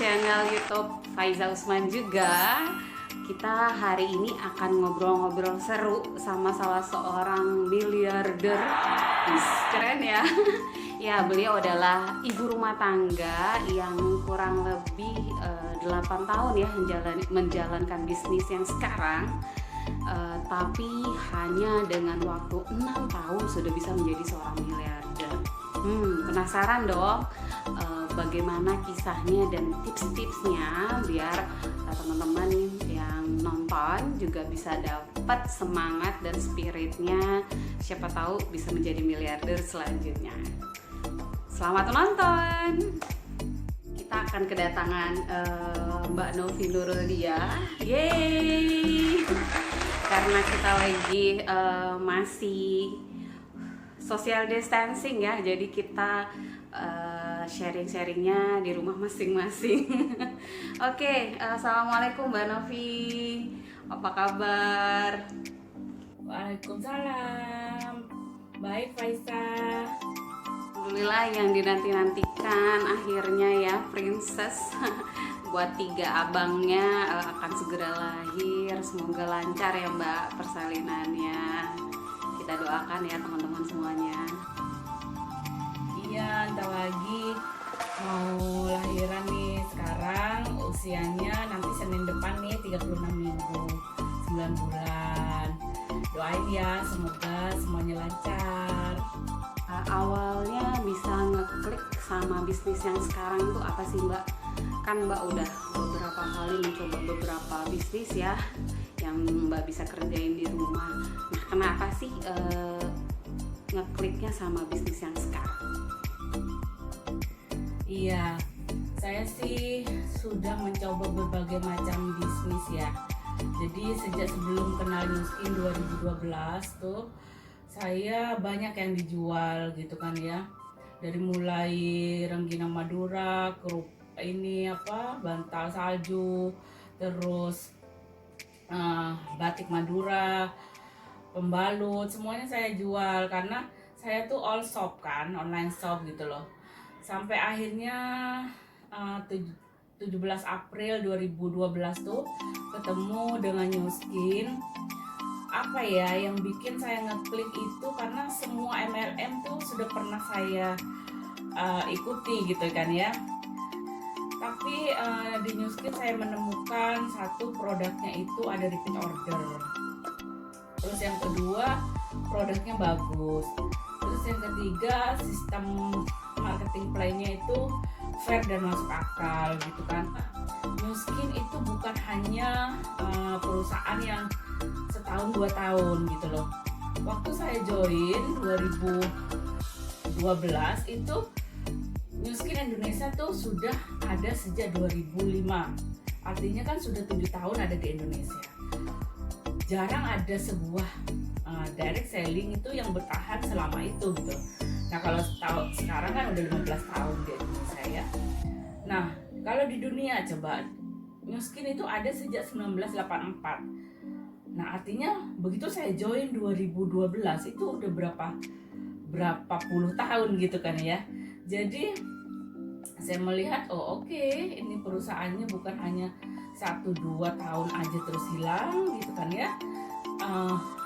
channel YouTube Faiza Usman juga. Kita hari ini akan ngobrol-ngobrol seru sama salah seorang miliarder. Keren ya. Ya, beliau adalah ibu rumah tangga yang kurang lebih 8 tahun ya menjalankan bisnis yang sekarang. Tapi hanya dengan waktu 6 tahun sudah bisa menjadi seorang miliarder. Penasaran dong bagaimana kisahnya dan tips-tipsnya biar teman-teman yang nonton juga bisa dapat semangat dan spiritnya, siapa tahu bisa menjadi miliarder selanjutnya. Selamat menonton. Kita akan kedatangan Mbak Novi Nuruldia. Yeay! Karena kita lagi masih social distancing ya, jadi kita sharing-sharingnya di rumah masing-masing. Oke, assalamualaikum Mbak Novi, apa kabar? Waalaikumsalam. Baik, Faiza. Alhamdulillah, yang dinanti-nantikan akhirnya ya, Princess. Buat 3 abangnya akan segera lahir. Semoga lancar ya Mbak persalinannya. Kita doakan ya teman-teman semuanya. Iya, ntar lagi mau lahiran nih. Sekarang usianya nanti Senin depan nih 36 minggu, 9 bulan. Doain ya, semoga semuanya lancar. Awalnya bisa ngeklik sama bisnis yang sekarang itu apa sih Mbak? Kan Mbak udah beberapa kali mencoba beberapa bisnis ya yang Mbak bisa kerjain di rumah. Nah, kenapa sih ngekliknya sama bisnis yang sekarang? Iya, saya sih sudah mencoba berbagai macam bisnis ya. Jadi sejak sebelum kenal Nu Skin 2012 tuh saya banyak yang dijual gitu kan ya. Dari mulai rengginang Madura, bantal salju, terus batik Madura, pembalut, semuanya saya jual karena saya tuh all shop kan, online shop gitu loh. Sampai akhirnya 17 April 2012 tuh ketemu dengan Nu Skin. Apa ya yang bikin saya ngeklik itu karena semua MLM tuh sudah pernah saya ikuti gitu kan ya. Tapi di Nu Skin saya menemukan satu produknya itu ada repeat order. Terus yang kedua produknya bagus. Terus yang ketiga sistem marketing plan-nya itu fair dan masuk akal gitu kan. Nu Skin itu bukan hanya perusahaan yang setahun 2 tahun gitu loh. Waktu saya join 2012 itu Nu Skin Indonesia tuh sudah ada sejak 2005. Artinya kan sudah 7 tahun ada di Indonesia. Jarang ada sebuah direct selling itu yang bertahan selama itu gitu. Nah kalau sekarang kan udah 15 tahun di Indonesia ya. Nah kalau di dunia coba Nu Skin itu ada sejak 1984. Nah artinya begitu saya join 2012 itu udah berapa puluh tahun gitu kan ya. Jadi saya melihat oke, ini perusahaannya bukan hanya 1-2 tahun aja terus hilang gitu kan ya.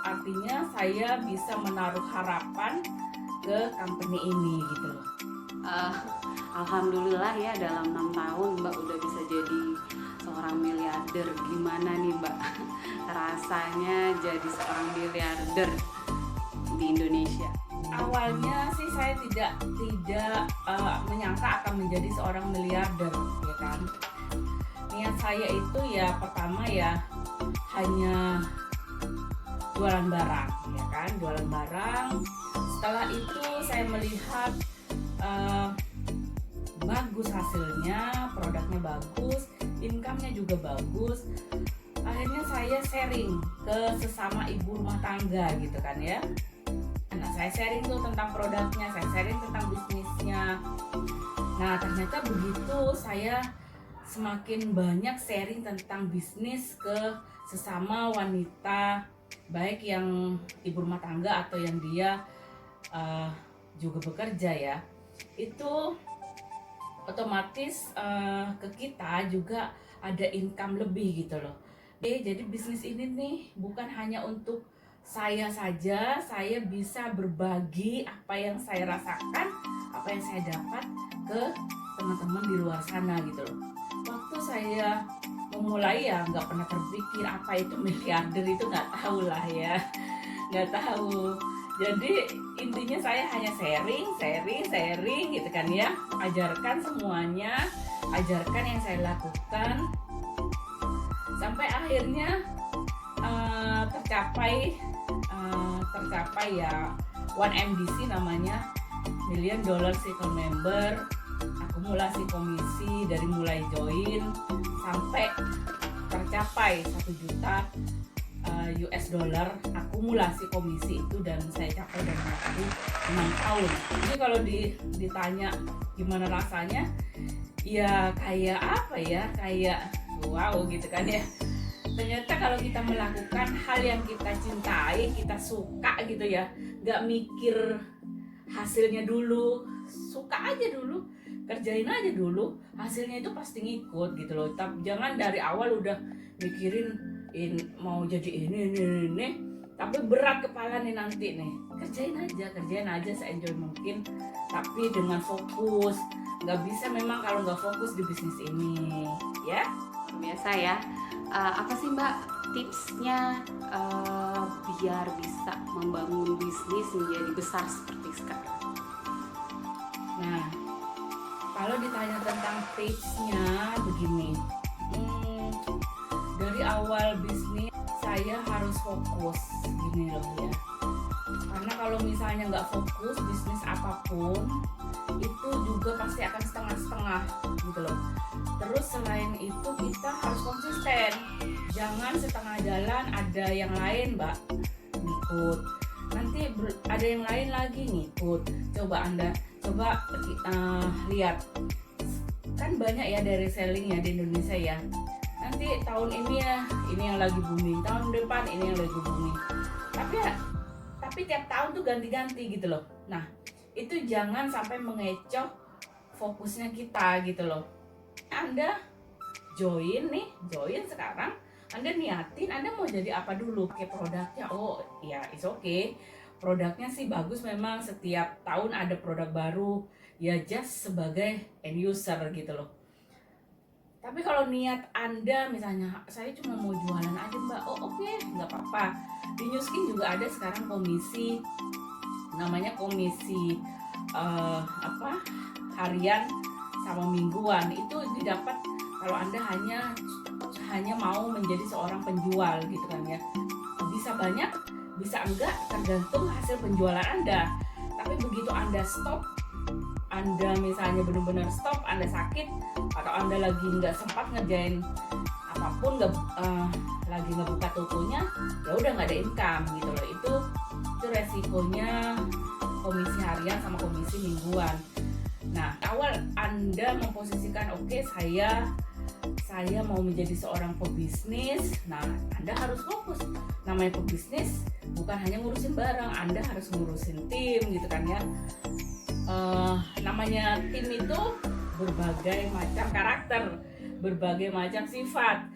Artinya saya bisa menaruh harapan ke company ini gitu loh. Alhamdulillah ya, dalam 6 tahun Mbak udah bisa jadi seorang miliarder. Gimana nih Mbak rasanya jadi seorang miliarder di Indonesia? Awalnya sih saya tidak menyangka akan menjadi seorang miliarder ya kan. Niat saya itu ya pertama ya hanya jualan barang ya kan, jualan barang. Setelah itu saya melihat bagus hasilnya, produknya bagus, income-nya juga bagus. Akhirnya saya sharing ke sesama ibu rumah tangga gitu kan ya. Nah saya sharing tuh tentang produknya, saya sharing tentang bisnisnya. Nah ternyata begitu saya semakin banyak sharing tentang bisnis ke sesama wanita, baik yang ibu rumah tangga atau yang dia juga bekerja ya, itu otomatis ke kita juga ada income lebih gitu loh. Jadi bisnis ini nih bukan hanya untuk saya saja, saya bisa berbagi apa yang saya rasakan, apa yang saya dapat ke teman-teman di luar sana gitu loh. Waktu saya memulai ya nggak pernah terpikir apa itu miliarder, itu nggak tahu lah ya, nggak tahu. Jadi intinya saya hanya sharing gitu kan ya, ajarkan semuanya, ajarkan yang saya lakukan sampai akhirnya tercapai ya 1MDC namanya, $1 million Circle Member, akumulasi komisi dari mulai join sampai tercapai 1 juta US dollar akumulasi komisi itu, dan saya capai dalam waktu 6 tahun. Jadi kalau ditanya gimana rasanya, ya kayak apa ya, kayak wow gitu kan ya. Ternyata kalau kita melakukan hal yang kita cintai, kita suka gitu ya, nggak mikir hasilnya dulu, suka aja dulu, kerjain aja dulu, hasilnya itu pasti ngikut gitu loh. Tapi jangan dari awal udah mikirin mau jadi ini, tapi berat kepala nih nanti nih. Kerjain aja se-enjoy mungkin, tapi dengan fokus. Nggak bisa memang kalau nggak fokus di bisnis ini ya. Biasa ya. Apa sih Mbak tipsnya biar bisa membangun bisnis menjadi besar seperti sekarang? Nah, kalau ditanya tentang tipsnya begini, dari awal bisnis saya harus fokus gini loh ya. Karena kalau misalnya nggak fokus bisnis apapun itu juga pasti akan setengah-setengah gitu loh. Terus selain itu kita harus konsisten, jangan setengah jalan ada yang lain Mbak ngikut, nanti ada yang lain lagi ngikut. Coba lihat, kan banyak ya dari selling ya di Indonesia ya. Nanti tahun ini ya ini yang lagi booming, tahun depan ini yang lagi booming. Tapi tiap tahun tuh ganti-ganti gitu loh. Nah itu jangan sampai mengecoh fokusnya kita gitu loh. Anda join sekarang, Anda niatin Anda mau jadi apa dulu, kayak produknya, oh ya it's okay, produknya sih bagus memang, setiap tahun ada produk baru ya, just sebagai end user gitu loh. Tapi kalau niat Anda misalnya saya cuma mau jualan aja Mbak, oh oke, nggak apa-apa. Di New Skin juga ada sekarang komisi, namanya komisi harian sama mingguan, itu didapat kalau Anda hanya mau menjadi seorang penjual gitu kan ya. Bisa banyak, bisa enggak, tergantung hasil penjualan Anda. Tapi begitu Anda stop, Anda misalnya benar-benar stop, Anda sakit atau Anda lagi nggak sempat ngerjain apapun, lagi ngebuka tokonya, ya udah nggak ada income gitu loh. Itu resikonya komisi harian sama komisi mingguan. Nah, awal Anda memposisikan oke, saya mau menjadi seorang pebisnis. Nah, Anda harus fokus. Namanya pebisnis bukan hanya ngurusin barang, Anda harus ngurusin tim gitu kan ya. Namanya tim itu berbagai macam karakter, berbagai macam sifat.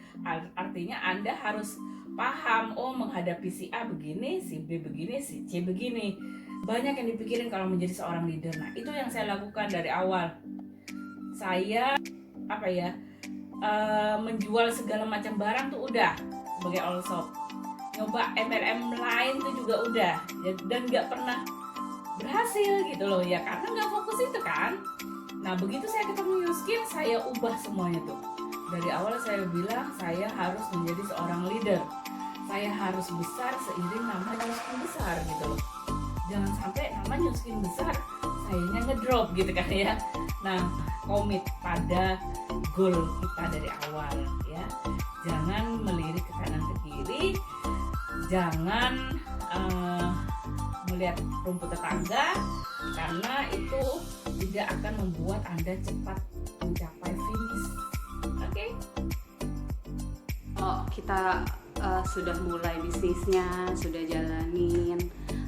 Artinya Anda harus paham, oh menghadapi si A begini, si B begini, si C begini. Banyak yang dipikirin kalau menjadi seorang leader. Nah itu yang saya lakukan dari awal. Saya menjual segala macam barang tuh udah sebagai all shop. Nyoba MLM lain tuh juga udah, dan nggak pernah berhasil gitu loh ya, karena nggak fokus itu kan. Nah begitu saya ketemu New Skin, saya ubah semuanya tuh. Dari awal saya bilang saya harus menjadi seorang leader, saya harus besar seiring nama New Skin besar gitu loh. Jangan sampai nama New Skin besar sayanya ngedrop gitu kan ya. Nah komit pada goal kita dari awal ya, jangan melirik ke kanan ke kiri, jangan melihat rumput tetangga, karena itu tidak akan membuat Anda cepat mencapai finish. Oke? Oh, kita sudah mulai bisnisnya, sudah jalanin,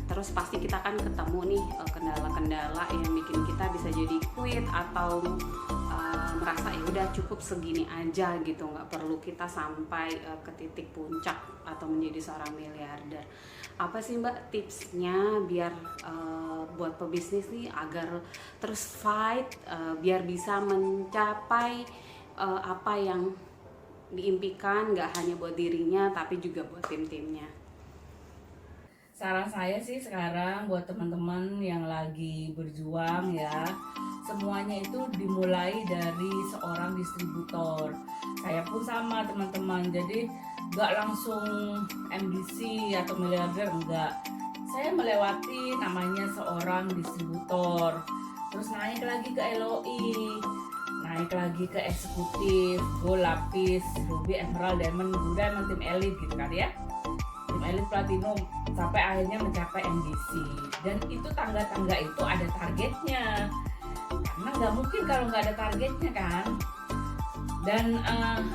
terus pasti kita kan ketemu nih kendala-kendala yang bikin kita bisa jadi quit atau merasa ya udah cukup segini aja gitu, nggak perlu kita sampai ke titik puncak atau menjadi seorang miliarder. Apa sih Mbak tipsnya biar buat pebisnis nih agar terus fight biar bisa mencapai apa yang diimpikan, nggak hanya buat dirinya tapi juga buat tim-timnya? Saran saya sih sekarang buat teman-teman yang lagi berjuang ya, semuanya itu dimulai dari seorang distributor. Saya pun sama teman-teman, jadi nggak langsung MDC atau miliarder, enggak. Saya melewati namanya seorang distributor, terus naik lagi ke LOI, naik lagi ke eksekutif, gold, lapis, ruby, emerald, diamond, blue diamond, tim elite gitu kan ya, tim elite, platinum, sampai akhirnya mencapai MDC. Dan itu tangga-tangga itu ada targetnya, karena nggak mungkin kalau nggak ada targetnya kan. Dan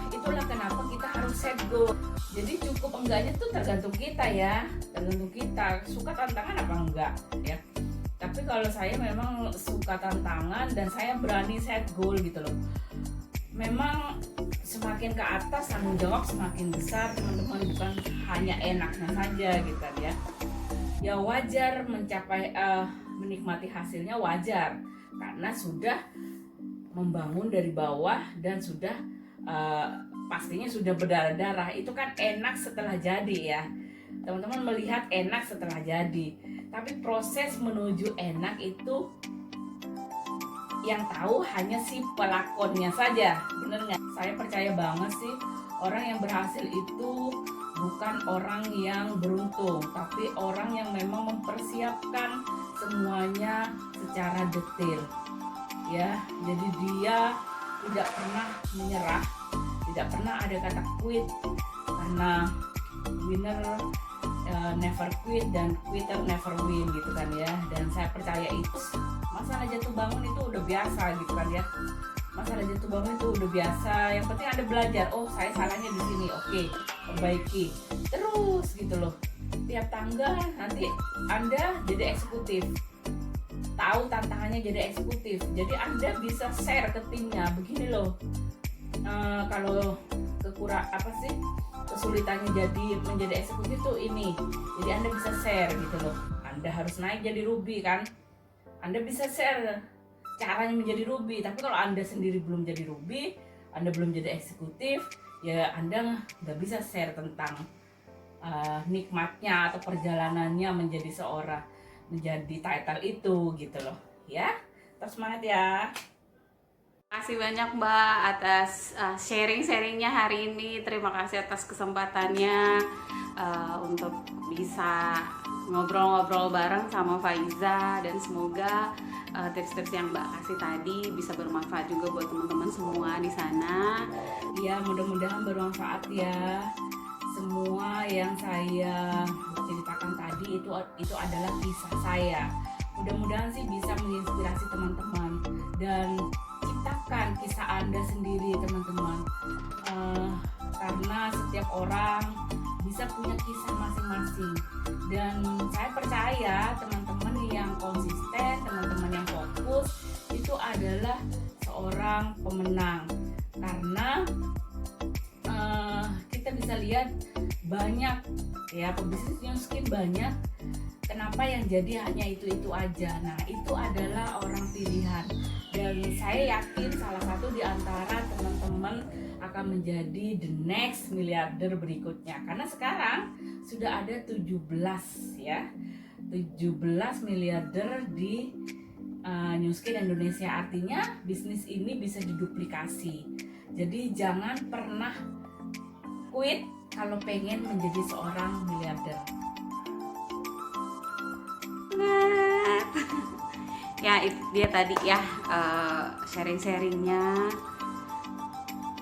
itulah kenapa kita harus set goal. Jadi cukup enggaknya tuh tergantung kita ya, tergantung kita suka tantangan apa enggak ya. Tapi kalau saya memang suka tantangan dan saya berani set goal gitu loh. Memang semakin ke atas tanggung jawab semakin besar teman-teman, bukan hanya enaknya saja gitu kan ya. Ya wajar mencapai menikmati hasilnya, wajar karena sudah membangun dari bawah dan sudah pastinya sudah berdarah-darah. Itu kan enak setelah jadi ya, teman-teman melihat enak setelah jadi, tapi proses menuju enak itu yang tahu hanya si pelakonnya saja, bener nggak? Saya percaya banget sih orang yang berhasil itu bukan orang yang beruntung, tapi orang yang memang mempersiapkan semuanya secara detail ya. Jadi dia tidak pernah menyerah, tidak pernah ada kata quit, karena winner never quit dan quitter never win gitu kan ya. Dan saya percaya itu masalah jatuh bangun itu udah biasa gitu kan ya, masalah jatuh bangun itu udah biasa. Yang penting ada belajar, oh saya salahnya di sini, oke, perbaiki terus gitu loh. Tiap tangga nanti Anda jadi eksekutif, tahu tantangannya jadi eksekutif, jadi Anda bisa share ke timnya, begini loh. Kalau kesulitannya jadi menjadi eksekutif tuh ini, jadi Anda bisa share gitu loh. Anda harus naik jadi ruby kan, Anda bisa share caranya menjadi ruby. Tapi kalau Anda sendiri belum jadi ruby, Anda belum jadi eksekutif, ya Anda nggak bisa share tentang nikmatnya atau perjalanannya menjadi seorang, menjadi title itu gitu loh ya. Terus semangat ya. Terima kasih banyak Mbak atas sharing-sharingnya hari ini. Terima kasih atas kesempatannya untuk bisa ngobrol-ngobrol bareng sama Faiza, dan semoga tips-tips yang Mbak kasih tadi bisa bermanfaat juga buat teman-teman semua di sana. Ya, mudah-mudahan bermanfaat ya. Semua yang saya ceritakan tadi itu adalah kisah saya. Mudah-mudahan sih bisa menginspirasi teman-teman, dan ciptakan kisah Anda sendiri teman-teman. Karena setiap orang bisa punya kisah masing-masing, dan saya percaya teman-teman yang konsisten, teman-teman yang fokus itu adalah seorang pemenang. Karena kita bisa lihat banyak ya pebisnis new skin, banyak, kenapa yang jadi hanya itu aja. Nah, itu adalah orang pilihan, dan saya yakin salah satu di antara teman-teman akan menjadi the next miliarder berikutnya. Karena sekarang sudah ada 17 ya, 17 miliarder di New Skin Indonesia. Artinya bisnis ini bisa diduplikasi. Jadi jangan pernah quit kalau pengen menjadi seorang miliarder. Ya, itu dia tadi ya sharing-sharingnya.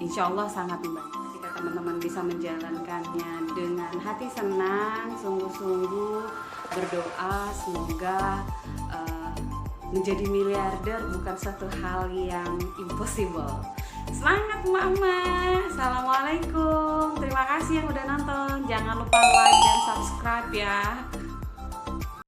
Insya Allah sangat membantu jika teman-teman bisa menjalankannya dengan hati senang, sungguh-sungguh berdoa semoga menjadi miliarder bukan satu hal yang impossible. Semangat mama. Assalamualaikum. Terima kasih yang udah nonton. Jangan lupa like dan subscribe.